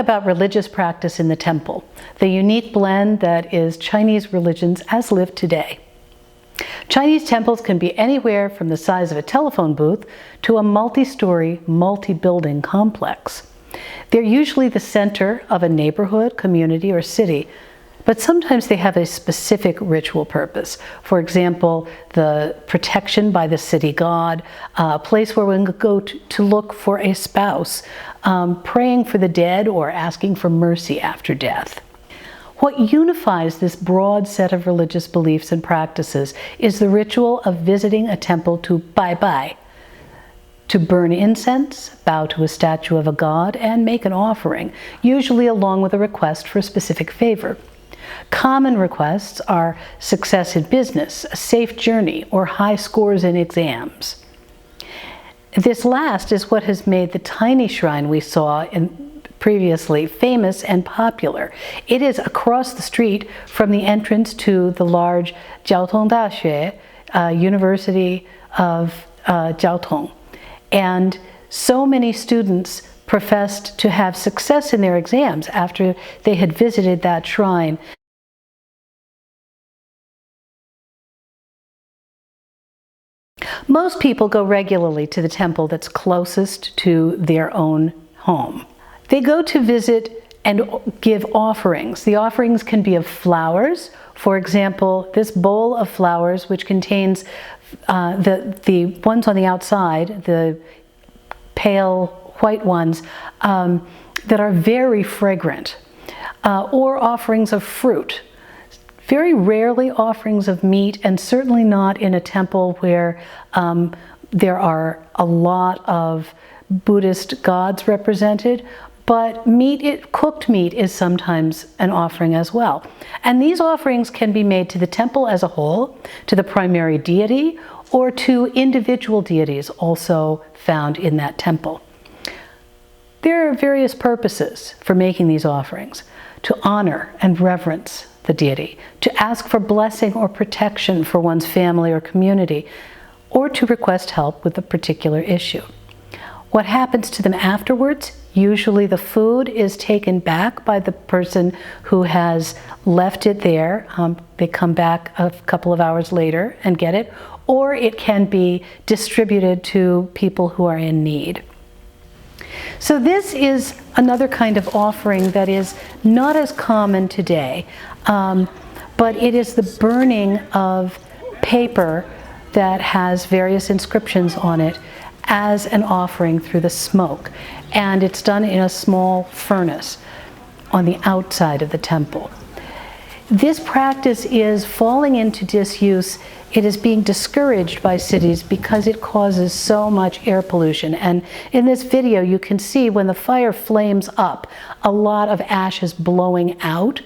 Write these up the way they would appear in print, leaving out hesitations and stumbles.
about religious practice in the temple, the unique blend that is Chinese religions as lived today. Chinese temples can be anywhere from the size of a telephone booth to a multi-story, multi-building complex. They're usually the center of a neighborhood, community, or city, but sometimes they have a specific ritual purpose. For example, the protection by the city god, a place where one could go to look for a spouse, praying for the dead, or asking for mercy after death. What unifies this broad set of religious beliefs and practices is the ritual of visiting a temple to bai, to burn incense, bow to a statue of a god, and make an offering, usually along with a request for a specific favor. Common requests are success in business, a safe journey, or high scores in exams. This last is what has made the tiny shrine we saw previously famous and popular. It is across the street from the entrance to the large Jiaotong Daxue, University of Jiaotong. And so many students professed to have success in their exams after they had visited that shrine. Most people go regularly to the temple that's closest to their own home. They go to visit and give offerings. The offerings can be of flowers. For example, this bowl of flowers, which contains the ones on the outside, the pale white ones, that are very fragrant, or offerings of fruit. Very rarely offerings of meat, and certainly not in a temple where there are a lot of Buddhist gods represented, but cooked meat is sometimes an offering as well. And these offerings can be made to the temple as a whole, to the primary deity, or to individual deities also found in that temple. There are various purposes for making these offerings: to honor and reverence the deity, to ask for blessing or protection for one's family or community, or to request help with a particular issue. What happens to them afterwards? Usually the food is taken back by the person who has left it there. They come back a couple of hours later and get it, or it can be distributed to people who are in need. So this is another kind of offering that is not as common today, but it is the burning of paper that has various inscriptions on it as an offering through the smoke. And it's done in a small furnace on the outside of the temple. This practice is falling into disuse. It is being discouraged by cities because it causes so much air pollution. And in this video, you can see when the fire flames up, a lot of ash is blowing out.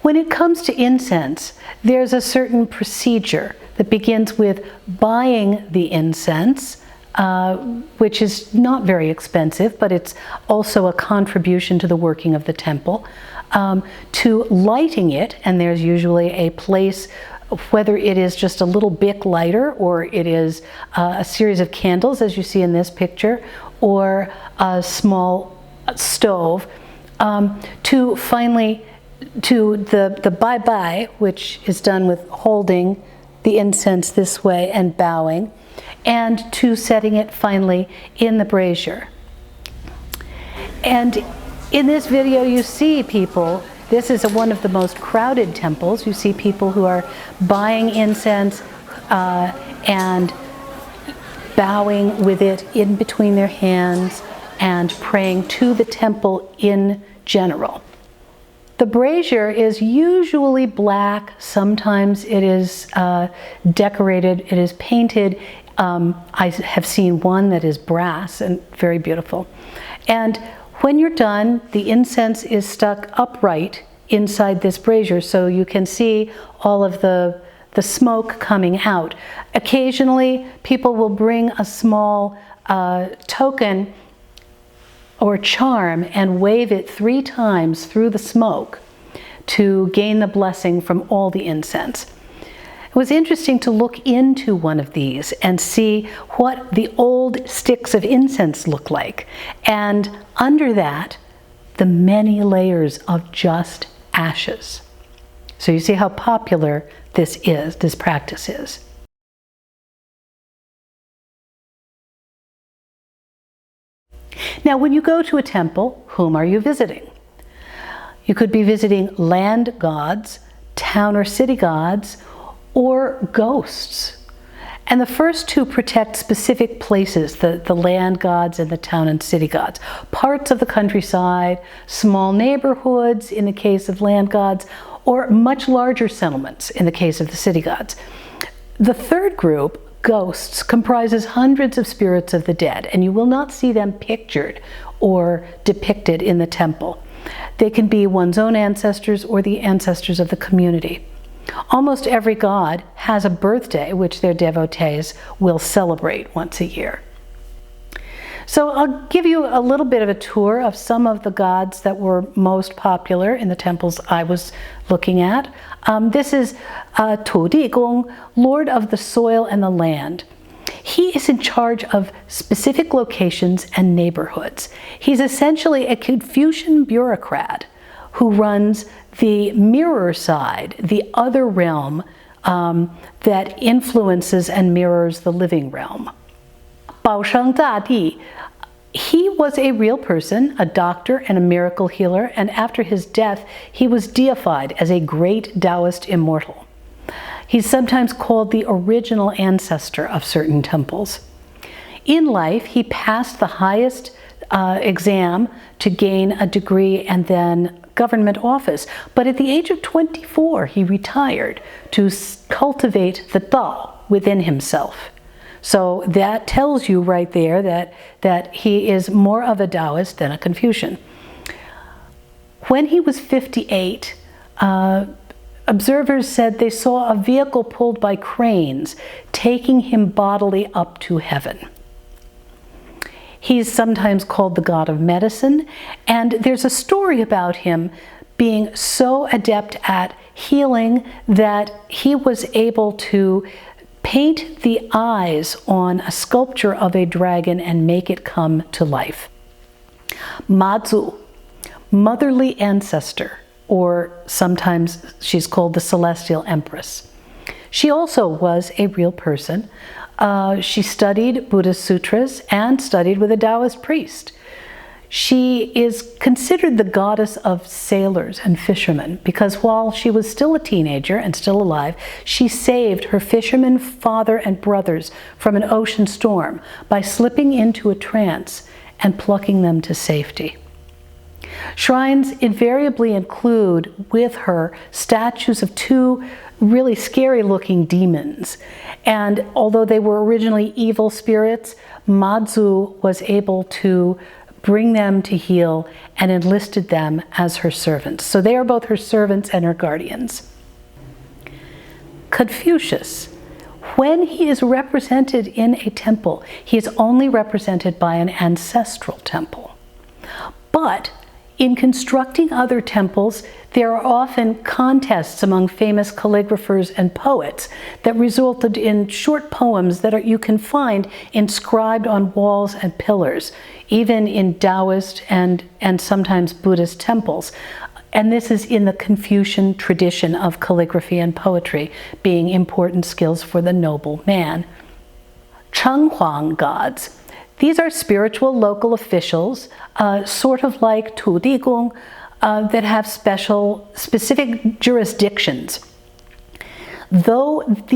When it comes to incense, there's a certain procedure that begins with buying the incense, which is not very expensive, but it's also a contribution to the working of the temple, to lighting it, and there's usually a place, whether it is just a little Bic lighter or it is a series of candles, as you see in this picture, or a small stove, to finally to the bye-bye, which is done with holding the incense this way and bowing, and to setting it finally in the brazier. And in this video you see people, this is one of the most crowded temples. You see people who are buying incense and bowing with it in between their hands and praying to the temple in general. The brazier is usually black. Sometimes it is decorated, it is painted. I have seen one that is brass and very beautiful. And when you're done, the incense is stuck upright inside this brazier, so you can see all of the smoke coming out. Occasionally, people will bring a small token or charm and wave it 3 times through the smoke to gain the blessing from all the incense. It was interesting to look into one of these and see what the old sticks of incense look like. And under that, the many layers of just ashes. So you see how popular this practice is. Now, when you go to a temple, whom are you visiting? You could be visiting land gods, town or city gods, or ghosts. And the first two protect specific places, the land gods and the town and city gods. Parts of the countryside, small neighborhoods in the case of land gods, or much larger settlements in the case of the city gods. The third group, ghosts, comprises hundreds of spirits of the dead, and you will not see them pictured or depicted in the temple. They can be one's own ancestors or the ancestors of the community. Almost every god has a birthday which their devotees will celebrate once a year. So I'll give you a little bit of a tour of some of the gods that were most popular in the temples I was looking at. This is Tudi Gong, Lord of the soil and the land. He is in charge of specific locations and neighborhoods. He's essentially a Confucian bureaucrat who runs the mirror side, the other realm that influences and mirrors the living realm. Dadi, he was a real person, a doctor and a miracle healer, and after his death, he was deified as a great Taoist immortal. He's sometimes called the original ancestor of certain temples. In life, he passed the highest exam to gain a degree and then government office. But at the age of 24, he retired to cultivate the Dao within himself. So that tells you right there that he is more of a Taoist than a Confucian. When he was 58, observers said they saw a vehicle pulled by cranes taking him bodily up to heaven. He's sometimes called the god of medicine, and there's a story about him being so adept at healing that he was able to paint the eyes on a sculpture of a dragon and make it come to life. Mazu, motherly ancestor, or sometimes she's called the celestial empress. She also was a real person. She studied Buddhist sutras and studied with a Taoist priest. She is considered the goddess of sailors and fishermen because while she was still a teenager and still alive, she saved her fisherman father and brothers from an ocean storm by slipping into a trance and plucking them to safety. Shrines invariably include with her statues of two really scary looking demons. And although they were originally evil spirits, Mazu was able to bring them to heal and enlisted them as her servants. So they are both her servants and her guardians. Confucius, when he is represented in a temple, he is only represented by an ancestral temple. But in constructing other temples, there are often contests among famous calligraphers and poets that resulted in short poems that you can find inscribed on walls and pillars, even in Taoist and sometimes Buddhist temples. And this is in the Confucian tradition of calligraphy and poetry being important skills for the noble man. Cheng Huang gods. These are spiritual local officials, sort of like Tudi Gong, that have specific jurisdictions. Though it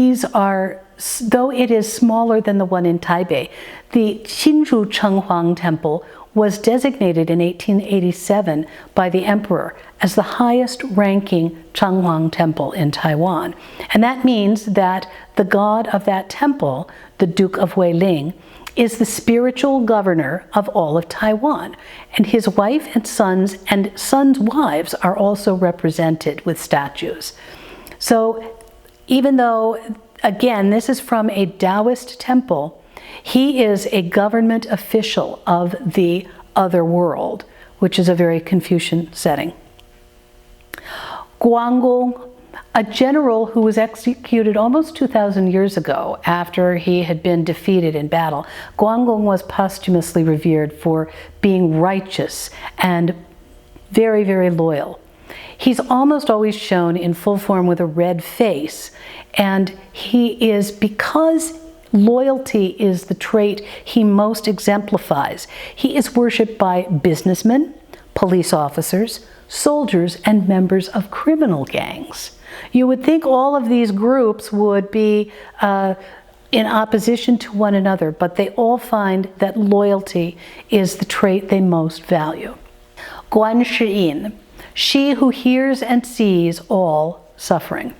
is smaller than the one in Taipei, the Qinzhu Cheng Huang Temple was designated in 1887 by the emperor as the highest ranking Cheng Huang temple in Taiwan. And that means that the god of that temple, the Duke of Weiling, is the spiritual governor of all of Taiwan. And his wife and sons' wives are also represented with statues. So even though, again, this is from a Taoist temple, he is a government official of the other world, which is a very Confucian setting. Guan Gong, a general who was executed almost 2,000 years ago after he had been defeated in battle. Guan Gong was posthumously revered for being righteous and very, very loyal. He's almost always shown in full form with a red face, and he is, because loyalty is the trait he most exemplifies, he is worshipped by businessmen, police officers, soldiers, and members of criminal gangs. You would think all of these groups would be in opposition to one another, but they all find that loyalty is the trait they most value. Guanshiyin, she who hears and sees all suffering.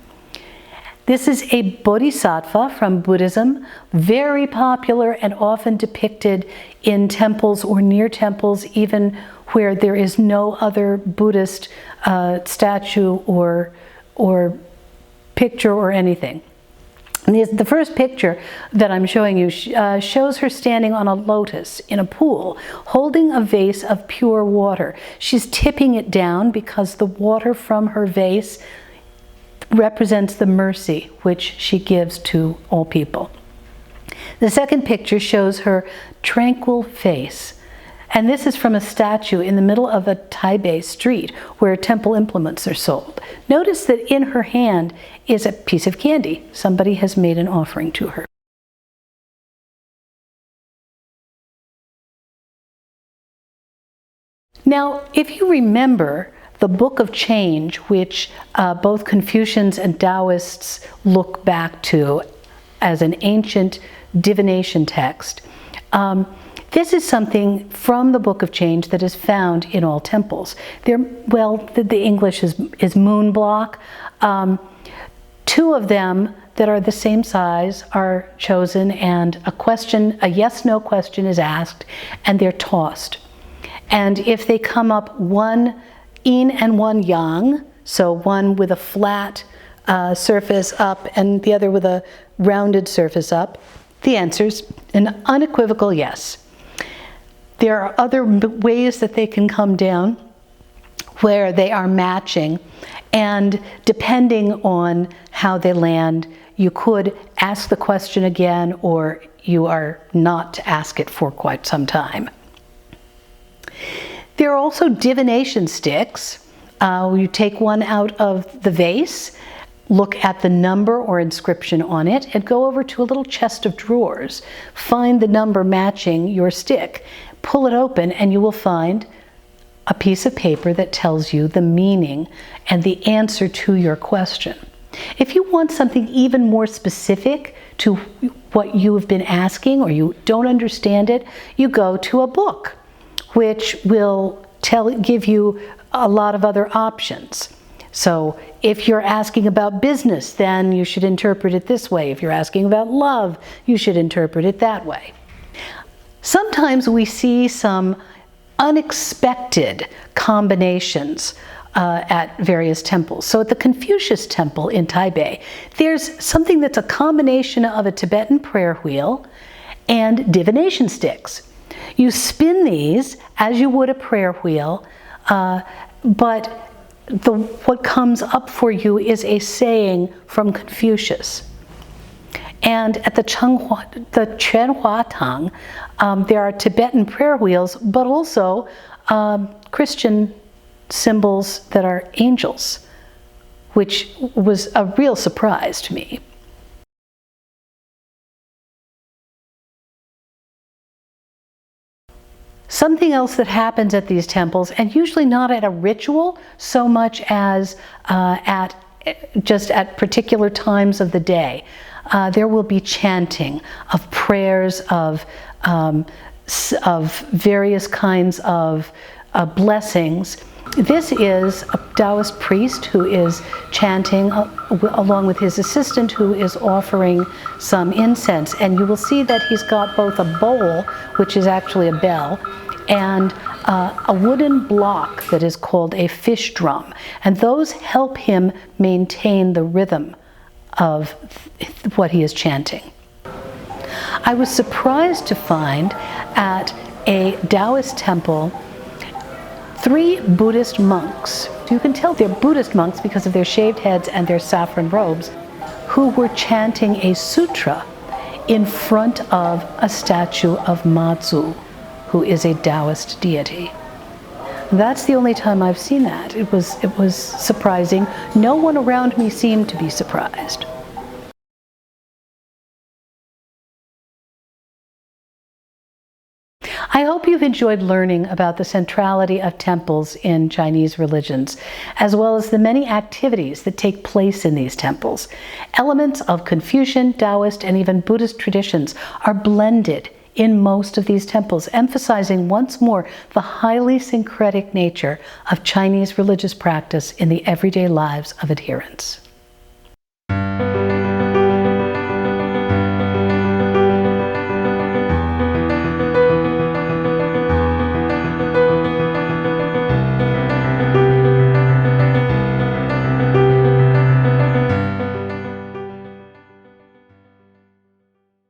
This is a bodhisattva from Buddhism, very popular and often depicted in temples or near temples, even where there is no other Buddhist statue or picture or anything. The first picture that I'm showing you shows her standing on a lotus in a pool, holding a vase of pure water. She's tipping it down because the water from her vase represents the mercy which she gives to all people. The second picture shows her tranquil face. And this is from a statue in the middle of a Taipei street where temple implements are sold. Notice that in her hand is a piece of candy. Somebody has made an offering to her. Now, if you remember the Book of Change, which both Confucians and Daoists look back to as an ancient divination text, this is something from the Book of Change that is found in all temples. The English is moon block. Two of them that are the same size are chosen, and a yes-no question is asked, and they're tossed. And if they come up one yin and one yang, so one with a flat surface up and the other with a rounded surface up, the answer's an unequivocal yes. There are other ways that they can come down where they are matching, and depending on how they land, you could ask the question again, or you are not to ask it for quite some time. There are also divination sticks. You take one out of the vase, look at the number or inscription on it, and go over to a little chest of drawers. Find the number matching your stick. Pull it open, and you will find a piece of paper that tells you the meaning and the answer to your question. If you want something even more specific to what you have been asking, or you don't understand it, you go to a book, which will give you a lot of other options. So if you're asking about business, then you should interpret it this way. If you're asking about love, you should interpret it that way. Sometimes we see some unexpected combinations at various temples. So at the Confucius temple in Taipei, there's something that's a combination of a Tibetan prayer wheel and divination sticks. You spin these as you would a prayer wheel, but what comes up for you is a saying from Confucius. And at the Cheng Huang, there are Tibetan prayer wheels, but also Christian symbols that are angels, which was a real surprise to me. Something else that happens at these temples, and usually not at a ritual so much as just at particular times of the day, there will be chanting of prayers, of various kinds of blessings. This is a Taoist priest who is chanting along with his assistant, who is offering some incense. And you will see that he's got both a bowl, which is actually a bell, and a wooden block that is called a fish drum. And those help him maintain the rhythm of what he is chanting. I was surprised to find at a Taoist temple 3 Buddhist monks. You can tell they're Buddhist monks because of their shaved heads and their saffron robes, who were chanting a sutra in front of a statue of Mazu, who is a Taoist deity. That's the only time I've seen that. It was surprising. No one around me seemed to be surprised. I hope you've enjoyed learning about the centrality of temples in Chinese religions, as well as the many activities that take place in these temples. Elements of Confucian, Taoist, and even Buddhist traditions are blended in most of these temples, emphasizing once more the highly syncretic nature of Chinese religious practice in the everyday lives of adherents.